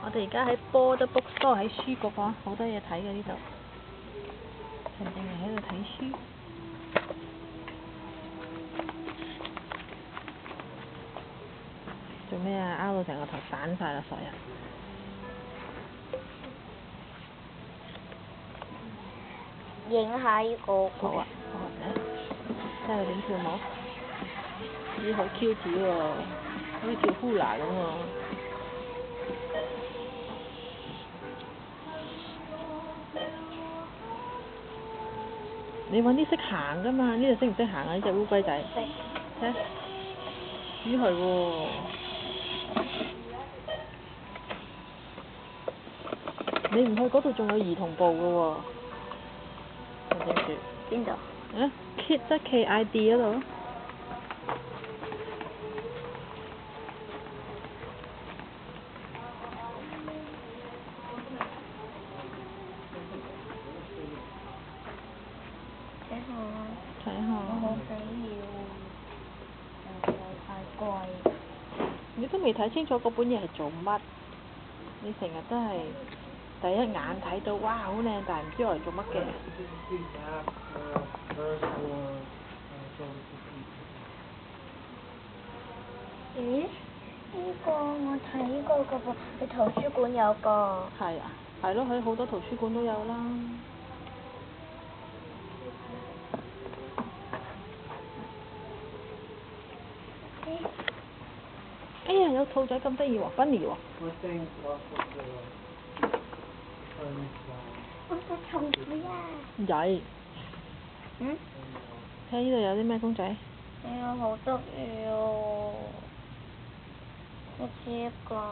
我哋而家喺 Border Bookstore 喺書局啊，好多嘢睇嘅呢度。陳靜怡喺度睇書。做咩啊？拗到成個頭散晒啦，傻人！影下呢個。好啊，好啊，睇下佢點跳舞。咦，好 Q 子喎，好似跳 hula 咁喎。你揾啲識行㗎嘛？呢度識唔識行啊？呢隻烏龜仔。識。睇。咦係喎。你唔去嗰度仲有兒童部㗎喎。陳靜樹。邊度？啊 ，Kids 即係 KID 嗰度。睇下。睇下。我好想要，太貴。你都未睇清楚嗰本嘢係做乜？你成日都係第一眼睇到，哇好靚，但係唔知我嚟做乜嘅。咦？呢個我睇過㗎噃，你圖書館有個。係啊，係咯，喺好多圖書館都有啦。哎呀，有兔仔咁得意喎 ，Bunny 喎。我隻松鼠啊！曳。嗯？睇呢度有啲咩公仔？哎呀，好得意喎！好似一個小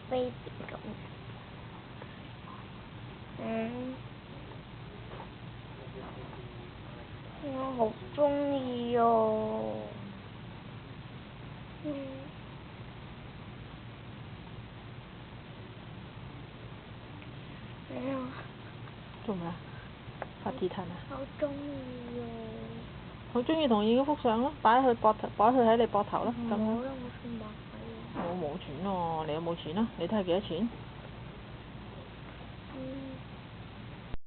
baby 咁。我好中意喎。做咩啊？發鐵騰啊？好中意喎！好中意同影嗰幅相咯，擺佢喺你膊頭咯，咁樣。冇啦，我算白費。我冇錢喎，你有冇錢啊？你睇下幾多錢？